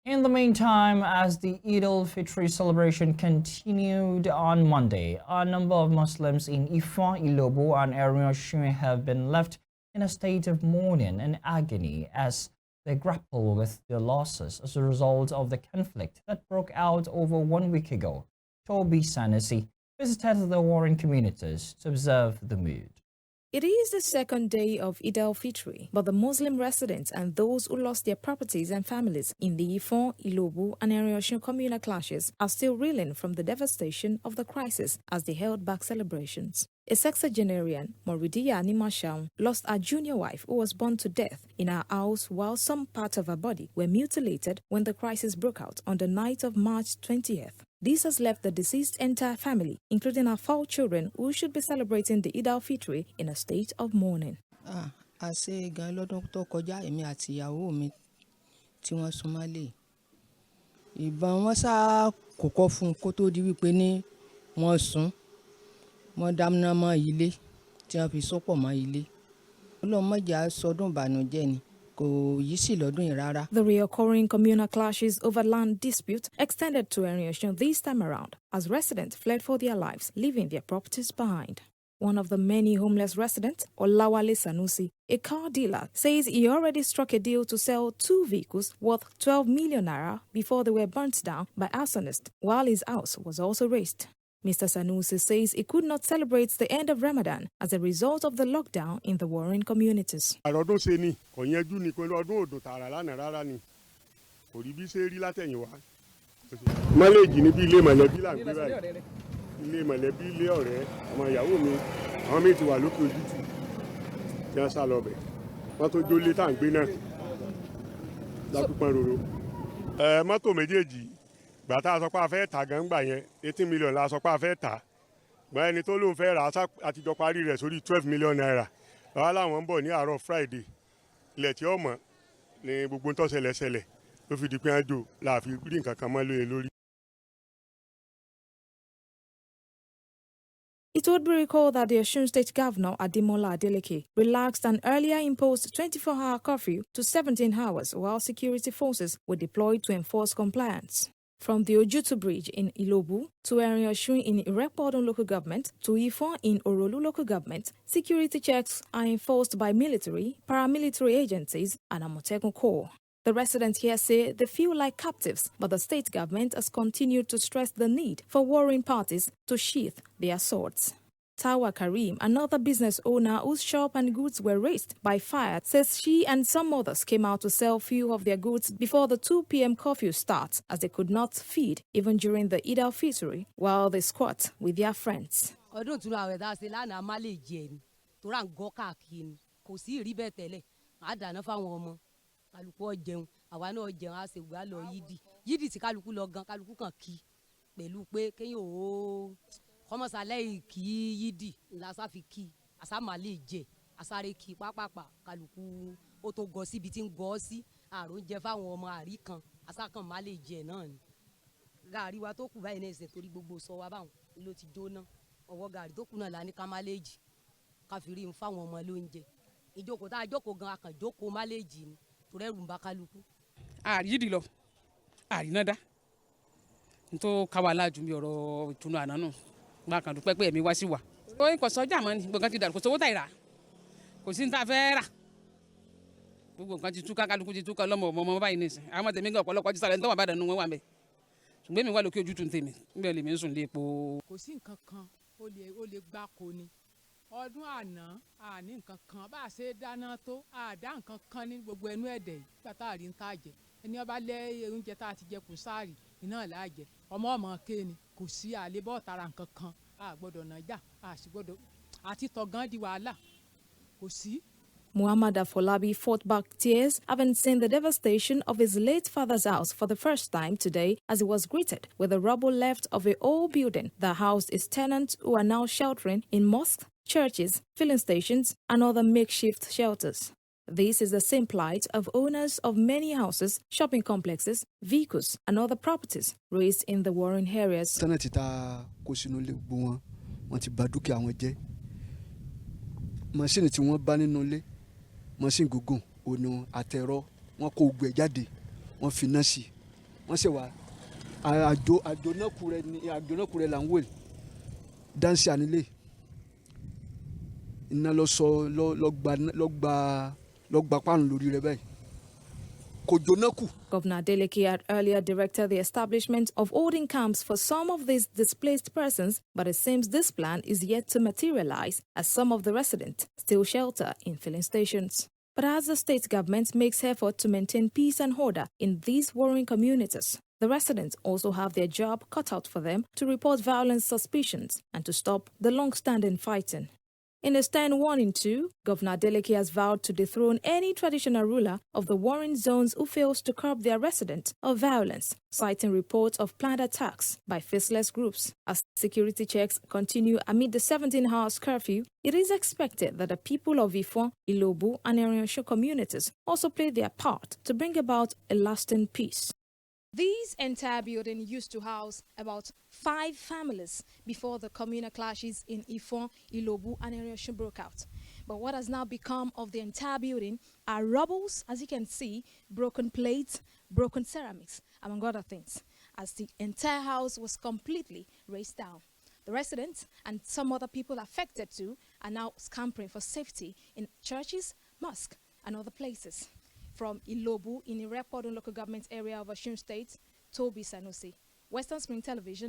In the meantime, as the Eid-Al-Fitr celebration continued on Monday, a number of Muslims in Ifon-ilobu and Erin Osun have been left in a state of mourning and agony as they grapple with their losses as a result of the conflict that broke out over 1 week ago. Toby Sanusi visited the warring communities to observe the mood. It is the second day of Eid-Al-Fitr, but the Muslim residents and those who lost their properties and families in the Ifon-ilobu and Erin Osun communal clashes are still reeling from the devastation of the crisis as they held back celebrations. A sexagenarian, Moridiya Animashaun, lost her junior wife who was burned to death in her house while some parts of her body were mutilated when the crisis broke out on the night of March 20th. This has left the deceased's entire family, including her 4 children, who should be celebrating the Eid-al-Fitr in a state of mourning. Àṣé gan lọ́dún tó kọjá èmi àti ìyàwó mi tí wọ́n súnmọ́lé. Ìbọn wọn sá kọ́kọ́ fún kó tó di wípé ní wọ́n sùn. Wọ́n dáná mọ́ ilé tí wọ́n fi sopọ̀ mọ́ ilé. Ọlọ́run má jẹ́ sọdún ìbànújẹ́ ni. The reoccurring communal clashes over land dispute extended to Erin Osun this time around as residents fled for their lives, leaving their properties behind. One of the many homeless residents, Olawale Sanusi, a car dealer, says he already struck a deal to sell 2 vehicles worth 12 million naira before they were burnt down by arsonists, while his house was also razed. Mr. Sanusi says he could not celebrate the end of Ramadan as a result of the lockdown in the warring communities. Gbàtà sọ pé a fẹ́ tà gan gbà yẹn 18 million la sọ pé a fẹ́ tà gbà ẹni tó lóun fẹ́ rà àtijọ́ parí rẹ̀ sórí 12 million naira wàá làwọn ń bọ̀ ní àárọ̀ Friday ilẹ̀ tí ó mọ̀ ní gbogbo tó ṣẹlẹ̀ ló fi di pé àjò láàfin rí nǹkan kan mọ́ lóye lórí. It would be recalled that the Osun State Governor Ademola Adeleke relaxed an earlier imposed 24-hour curfew to 17 hours while security forces were deployed to enforce compliance. From the Ojutu Bridge in Ilobu to Erin Osun in Irekpodun local government to Ifon in Orolu local government, security checks are enforced by military, paramilitary agencies and Amotekun Corps. The residents here say they feel like captives, but the state government has continued to stress the need for warring parties to sheath their swords. Tawa Karim, another business owner whose shop and goods were razed by fire, says she and some others came out to sell few of their goods before the 2 p.m. curfew starts, as they could not feed even during the Eid-al-Fitr while they squat with their friends. Kọ́mọ́sálẹ̀ kí yídì lásàfi kí àsámàlè jẹ àsáré kí pápápá kálukú ó tó gọ síbi tí ń gọ sí àrùn jẹ fáwọn ọmọ àrí kan àsákàn má lè jẹ náà ni gàrí wa tó kù báyìí náà ṣe torí gbogbo sọ wa báwọn ló ti jóná ọwọ́ gàrí tó kù náà la ní ká má lè jì ká fi rí fáwọn ọmọ lóúnjẹ ìjókòó tá a jókòó gan akàn jókòó má lè jì ni torí ẹrù ń bá kálukú. Àríyídì lọ àrínádá nítorí káwa ju mi ọ̀rọ̀ ìtùnú àná náà. Bákan dúpẹ́ pé ẹ̀mí wá sí wa. Ó ń kọ sọ́jà mọ́ ni gbogbo nǹkan ti dàrú kò sówó tàìrà kò sí ní ta fẹ́ rà gbogbo nǹkan ti túká kálukú ti túká ọmọ báyìí nìsín àwọn tèmi gan ọ̀pọ̀lọpọ̀ ti sàlẹ̀ ní tọ́wọ́ bá dànù wọn wà mẹ́ ṣùgbọ́n èmi wà lókè ojú tún tèmi níbẹ̀ lèmi ń sùn lé epo. Kò sí nǹkan kan ó lè gbá ko ni ọdún àná àní nǹkan kan bá a ṣe dáná tó àdá nǹkan kan ní gbogbo ẹnu ẹ̀dẹ̀ yìí gbàtà àrí ń tà jẹ ẹni ọba lẹ oúnjẹ tá a ti jẹ kù sáàrì iná làájẹ ọmọ kéènì kò sí àlébọ̀ tara nǹkan kan a gbọ́dọ̀ nàjà a sì gbọ́dọ̀ àti tọ̀gán di wàhálà kò sí. Muhammad Afolabi fought back tears, having seen the devastation of his late father's house for the first time today as he was greeted with the rubble left of an old building that housed his tenants who are now sheltering in mosques, churches, filling stations and other makeshift shelters. This is the same plight of owners of many houses, shopping complexes, vehicles and other properties raised in the warring areas. Tenant ta kó sínú ilé gbogbo wọn ti bà dúkìá wọn jẹ́. Machine tí wọ́n bá nínú ilé, machine gúngùn, ònà àtẹ̀rọ, wọ́n kó gbé jáde, wọ́n fi iná sí. wọ́n ṣe wá àjò náà kú rẹ̀ là ń wò dáńsì ànílé iná lọ gba páànù lórí rẹ̀ báyìí kò jóná kù. Governor Adeleke had earlier directed the establishment of holding camps for some of these displaced persons, but it seems this plan is yet to materialize as some of the residents still shelter in filling stations. But as the state government makes effort to maintain peace and order in these warring communities, the residents also have their job cut out for them to report violence suspicions and to stop the long-standing fighting. In a stern warning too, Governor Adeleke has vowed to dethrone any traditional ruler of the warring zones who fails to curb their residents of violence, citing reports of planned attacks by faceless groups. As security checks continue amid the 17-hour curfew, it is expected that the people of Ifon-ilobu and Erin Osun communities also play their part to bring about a lasting peace. This entire building used to house about 5 families before the communal clashes in Ifon-ilobu and Erin Osun broke out. But what has now become of the entire building are rubbles, as you can see, broken plates, broken ceramics, among other things, as the entire house was completely razed down. The residents and some other people affected too are now scampering for safety in churches, mosques, and other places. From Ilobu in the Irekodun local government area of Osun State, Toby Sanusi, Western Spring Television.